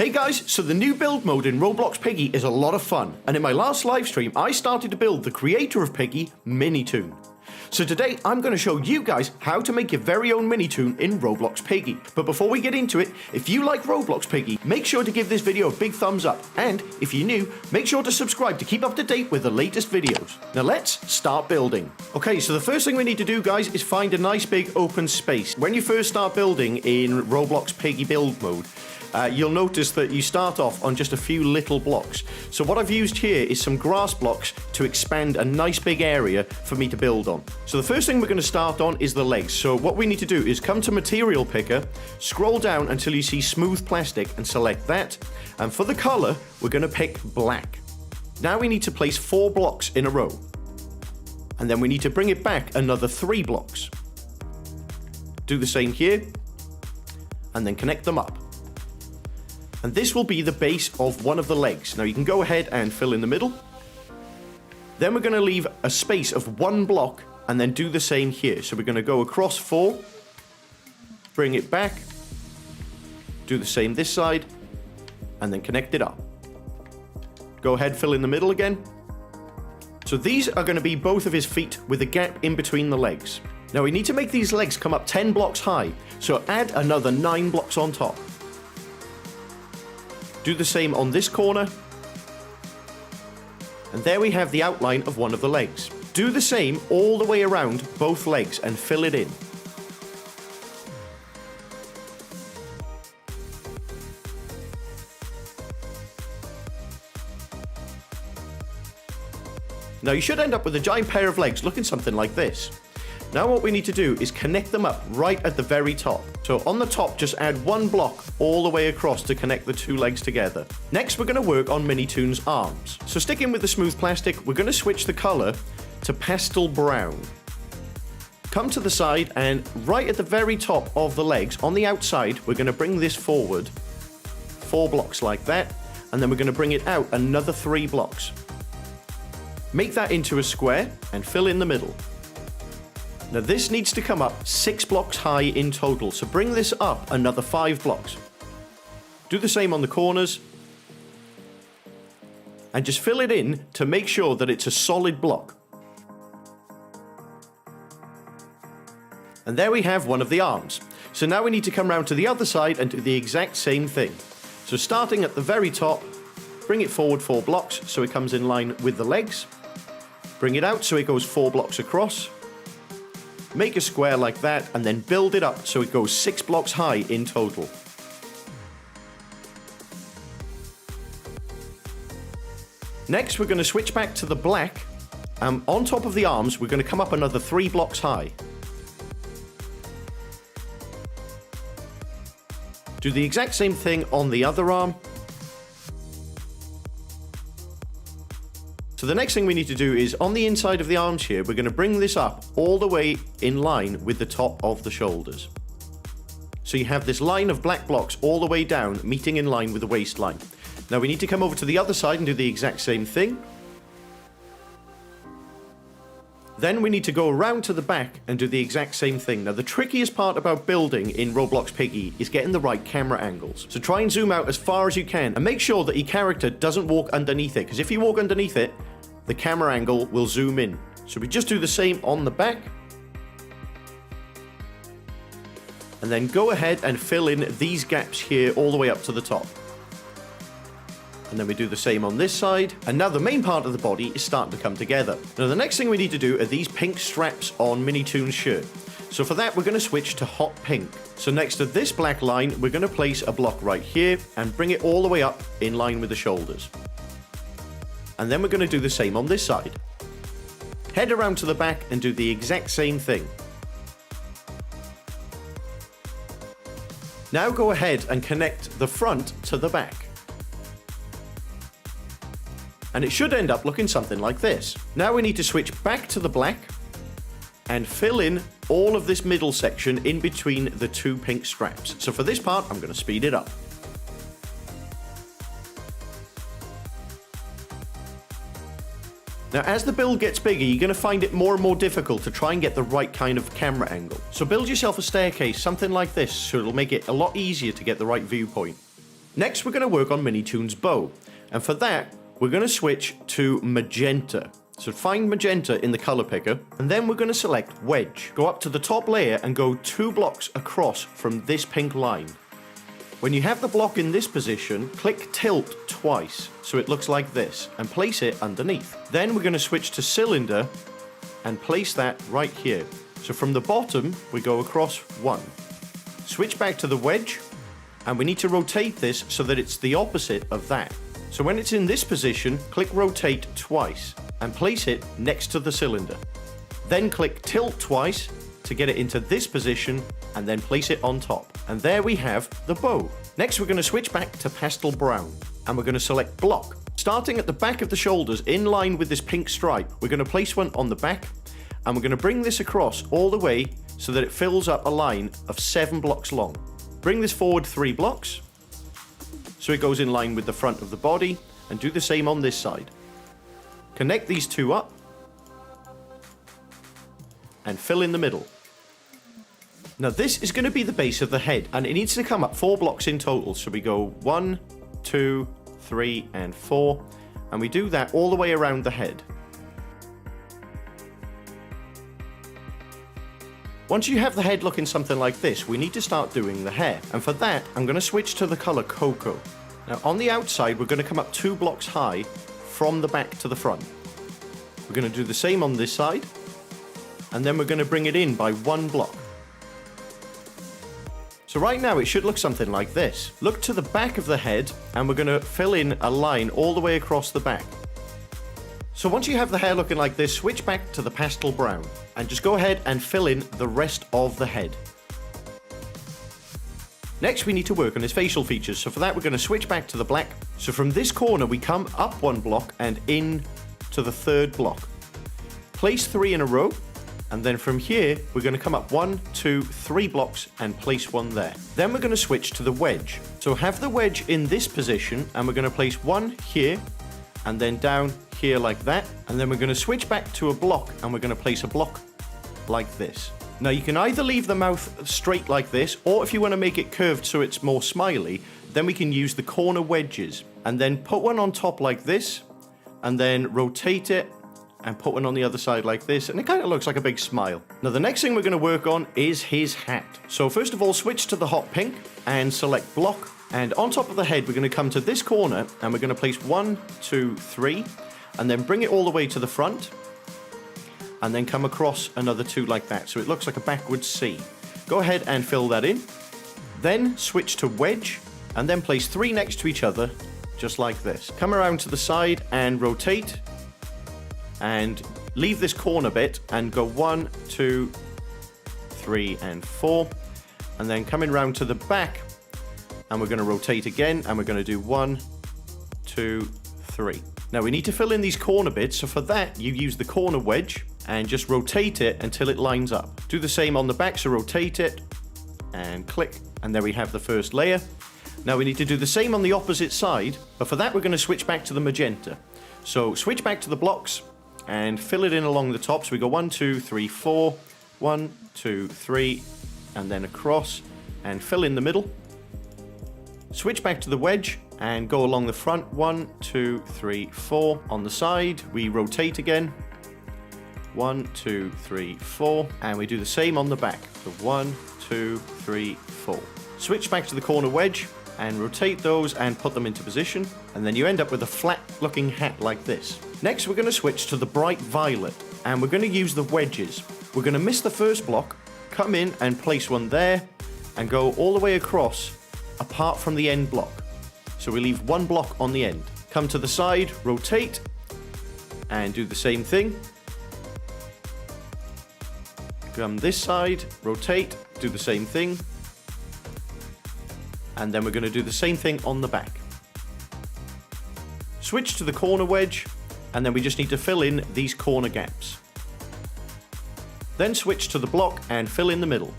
Hey guys, so the new build mode in Roblox Piggy is a lot of fun, and in my last live stream I started to build the creator of Piggy, Minitoon. So today I'm going to show you guys how to make your very own Minitoon in Roblox Piggy. But before we get into it, if you like Roblox Piggy, make sure to give this video a big thumbs up, and if you're new, make sure to subscribe to keep up to date with the latest videos. Now let's start building. Okay, so the first thing we need to do, guys, is find a nice big open space. When you first start building in Roblox Piggy Build Mode, you'll notice that you start off on just a few little blocks. So what I've used here is some grass blocks to expand a nice big area for me to build on. So the first thing we're going to start on is the legs. So what we need to do is come to Material Picker, scroll down until you see Smooth Plastic and select that. And for the color, we're going to pick black. Now we need to place 4 blocks in a row. And then we need to bring it back another 3 blocks. Do the same here. And then connect them up. And this will be the base of one of the legs. Now you can go ahead and fill in the middle. Then we're going to leave a space of 1 block and then do the same here. So we're going to go across 4, bring it back, do the same this side, and then connect it up. Go ahead, fill in the middle again. So these are going to be both of his feet with a gap in between the legs. Now we need to make these legs come up 10 blocks high. So add another 9 blocks on top. Do the same on this corner. And there we have the outline of one of the legs. Do the same all the way around both legs and fill it in. Now you should end up with a giant pair of legs looking something like this. Now what we need to do is connect them up right at the very top. So on the top, just add 1 block all the way across to connect the 2 legs together. Next, we're going to work on Minitoon's arms. So sticking with the smooth plastic, we're going to switch the color to pastel brown. Come to the side, and right at the very top of the legs, on the outside, we're going to bring this forward 4 blocks like that, and then we're going to bring it out another 3 blocks. Make that into a square and fill in the middle. Now this needs to come up 6 blocks high in total, so bring this up another 5 blocks. Do the same on the corners. And just fill it in to make sure that it's a solid block. And there we have one of the arms. So now we need to come around to the other side and do the exact same thing. So starting at the very top, bring it forward 4 blocks so it comes in line with the legs. Bring it out so it goes 4 blocks across. Make a square like that, and then build it up so it goes 6 blocks high in total. Next, we're going to switch back to the black. On top of the arms, we're going to come up another 3 blocks high. Do the exact same thing on the other arm. So the next thing we need to do is on the inside of the arms here, we're going to bring this up all the way in line with the top of the shoulders. So you have this line of black blocks all the way down, meeting in line with the waistline. Now we need to come over to the other side and do the exact same thing. Then we need to go around to the back and do the exact same thing. Now the trickiest part about building in Roblox Piggy is getting the right camera angles. So try and zoom out as far as you can and make sure that your character doesn't walk underneath it, because if you walk underneath it, the camera angle will zoom in. So we just do the same on the back. And then go ahead and fill in these gaps here all the way up to the top. And then we do the same on this side. And now the main part of the body is starting to come together. Now the next thing we need to do are these pink straps on Minitoon's shirt. So for that, we're going to switch to hot pink. So next to this black line, we're going to place a block right here and bring it all the way up in line with the shoulders. And then we're going to do the same on this side. Head around to the back and do the exact same thing. Now go ahead and connect the front to the back. And it should end up looking something like this. Now we need to switch back to the black and fill in all of this middle section in between the 2 pink straps. So for this part, I'm going to speed it up. Now, as the build gets bigger, you're going to find it more and more difficult to try and get the right kind of camera angle. So build yourself a staircase, something like this, so it'll make it a lot easier to get the right viewpoint. Next, we're going to work on Minitoon's bow. And for that, we're going to switch to magenta. So find magenta in the color picker, and then we're going to select wedge. Go up to the top layer and go 2 blocks across from this pink line. When you have the block in this position, click tilt twice, so it looks like this, and place it underneath. Then we're going to switch to cylinder and place that right here. So from the bottom, we go across 1. Switch back to the wedge, and we need to rotate this so that it's the opposite of that. So when it's in this position, click rotate twice and place it next to the cylinder. Then click tilt twice to get it into this position and then place it on top. And there we have the bow. Next, we're going to switch back to pastel brown and we're going to select block. Starting at the back of the shoulders in line with this pink stripe, we're going to place one on the back and we're going to bring this across all the way so that it fills up a line of 7 blocks long. Bring this forward 3 blocks so it goes in line with the front of the body, and do the same on this side. Connect these 2 up and fill in the middle. Now this is going to be the base of the head, and it needs to come up 4 blocks in total. So we go 1, 2, 3 and 4, and we do that all the way around the head. Once you have the head looking something like this, we need to start doing the hair. And for that, I'm going to switch to the color Cocoa. Now on the outside, we're going to come up 2 blocks high from the back to the front. We're going to do the same on this side. And then we're going to bring it in by 1 block. So right now it should look something like this. Look to the back of the head and we're going to fill in a line all the way across the back. So once you have the hair looking like this, switch back to the pastel brown and just go ahead and fill in the rest of the head. Next, we need to work on his facial features. So for that, we're going to switch back to the black. So from this corner, we come up 1 block and in to the 3rd block. Place 3 in a row. And then from here, we're going to come up 1, 2, 3 blocks and place 1 there. Then we're going to switch to the wedge. So have the wedge in this position and we're going to place 1 here and then down here like that. And then we're going to switch back to a block and we're going to place a block like this. Now you can either leave the mouth straight like this, or if you want to make it curved so it's more smiley, then we can use the corner wedges and then put one on top like this and then rotate it and put one on the other side like this, and it kind of looks like a big smile. Now the next thing we're going to work on is his hat. So first of all, switch to the hot pink and select block, and on top of the head we're going to come to this corner and we're going to place 1, 2, 3 and then bring it all the way to the front and then come across another 2 like that, so it looks like a backwards C. Go ahead and fill that in, then switch to wedge and then place 3 next to each other just like this. Come around to the side and rotate and leave this corner bit and go 1, 2, 3 and 4 and then coming round to the back and we're going to rotate again and we're going to do 1, 2, 3. Now we need to fill in these corner bits, so for that you use the corner wedge and just rotate it until it lines up. Do the same on the back, so rotate it and click, and there we have the first layer. Now we need to do the same on the opposite side, but for that we're going to switch back to the magenta. So switch back to the blocks and fill it in along the top. So we go 1, 2, 3, 4, 1, 2, 3, and then across and fill in the middle. Switch back to the wedge and go along the front. 1, 2, 3, 4. On the side, we rotate again. 1, 2, 3, 4. And we do the same on the back. So 1, 2, 3, 4. Switch back to the corner wedge and rotate those and put them into position. And then you end up with a flat looking hat like this. Next, we're going to switch to the bright violet and we're going to use the wedges. We're going to miss the first block, come in and place 1 there and go all the way across apart from the end block. So we leave 1 block on the end. Come to the side, rotate and do the same thing. Come this side, rotate, do the same thing. And then we're going to do the same thing on the back. Switch to the corner wedge, and then we just need to fill in these corner gaps. Then switch to the block and fill in the middle.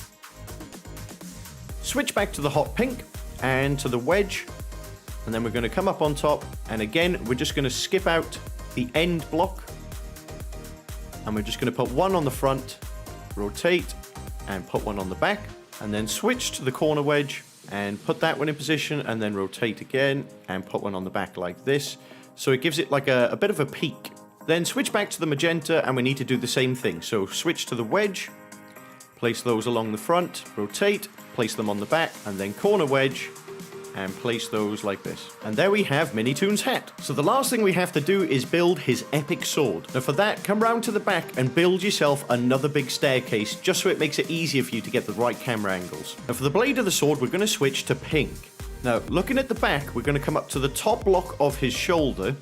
Switch back to the hot pink and to the wedge, and then we're going to come up on top, and again we're just going to skip out the end block, and we're just going to put 1 on the front, rotate and put 1 on the back, and then switch to the corner wedge and put that one in position, and then rotate again and put one on the back like this. So it gives it like a bit of a peak. Then switch back to the magenta, and we need to do the same thing. So switch to the wedge, place those along the front, rotate, place them on the back, and then corner wedge, and place those like this. And there we have Minitoon's hat. So the last thing we have to do is build his epic sword. Now for that, come round to the back and build yourself another big staircase, just so it makes it easier for you to get the right camera angles. Now for the blade of the sword, we're going to switch to pink. Now looking at the back, we're going to come up to the top block of his shoulder,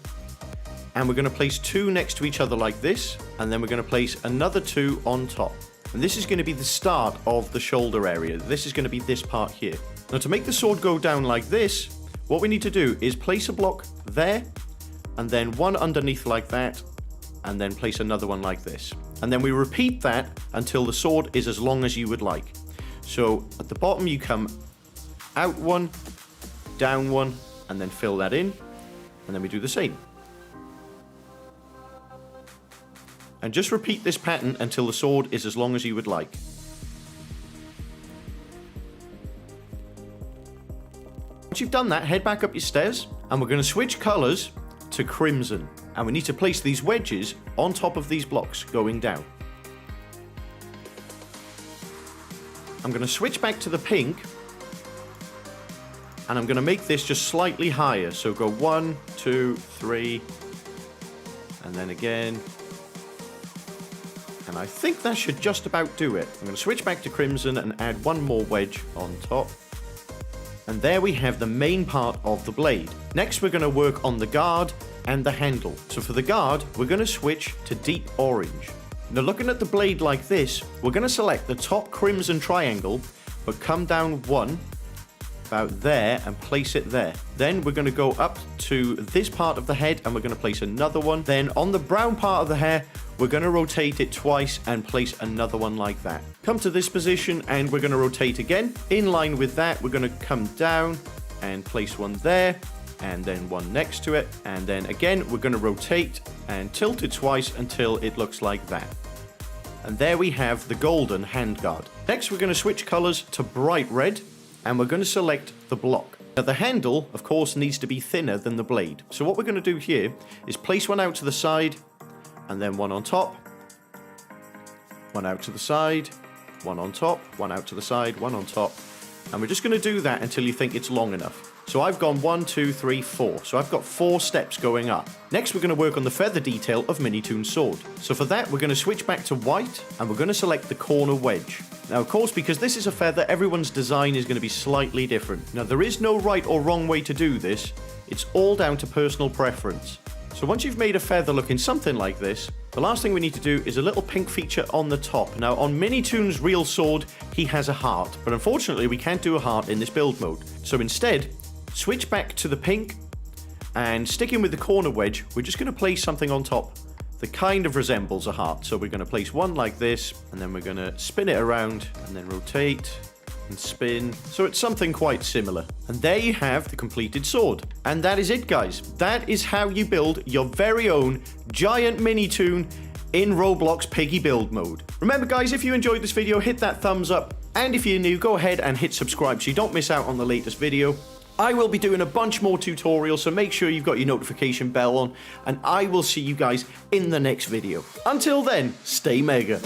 and we're going to place two next to each other like this, and then we're going to place another two on top. And this is going to be the start of the shoulder area. This is going to be this part here. Now to make the sword go down like this, what we need to do is place a block there, and then one underneath like that, and then place another one like this. And then we repeat that until the sword is as long as you would like. So at the bottom you come out one, down one, and then fill that in, and then we do the same. And just repeat this pattern until the sword is as long as you would like. Once you've done that, head back up your stairs, and we're going to switch colours to crimson. And we need to place these wedges on top of these blocks going down. I'm going to switch back to the pink, and I'm going to make this just slightly higher. So go 1, 2, 3, and then again. And I think that should just about do it. I'm going to switch back to crimson and add one more wedge on top. And there we have the main part of the blade. Next we're going to work on the guard and the handle. So for the guard, we're going to switch to deep orange. Now looking at the blade like this, we're going to select the top crimson triangle, but come down one, about there, and place it there. Then we're going to go up to this part of the head, and we're going to place another one. Then on the brown part of the hair, we're going to rotate it twice and place another one like that. Come to this position, and we're going to rotate again. In line with that, we're going to come down and place one there, and then one next to it. And then again, we're going to rotate and tilt it twice until it looks like that. And there we have the golden handguard. Next, we're going to switch colors to bright red, and we're going to select the block. Now the handle, of course, needs to be thinner than the blade. So what we're going to do here is place one out to the side, and then one on top, one out to the side, one on top, one out to the side, one on top. And we're just going to do that until you think it's long enough. So I've gone 1, 2, 3, 4. So I've got 4 steps going up. Next, we're going to work on the feather detail of Minitoon's sword. So for that, we're going to switch back to white, and we're going to select the corner wedge. Now, of course, because this is a feather, everyone's design is going to be slightly different. Now, there is no right or wrong way to do this. It's all down to personal preference. So once you've made a feather looking something like this, the last thing we need to do is a little pink feature on the top. Now, on Minitoon's real sword, he has a heart, but unfortunately, we can't do a heart in this build mode. So instead, switch back to the pink, and sticking with the corner wedge, we're just going to place something on top that kind of resembles a heart. So we're going to place one like this, and then we're going to spin it around, and then rotate and spin. So it's something quite similar. And there you have the completed sword. And that is it, guys. That is how you build your very own giant Minitoon in Roblox Piggy Build Mode. Remember, guys, if you enjoyed this video, hit that thumbs up. And if you're new, go ahead and hit subscribe so you don't miss out on the latest video. I will be doing a bunch more tutorials, so make sure you've got your notification bell on, and I will see you guys in the next video. Until then, stay mega.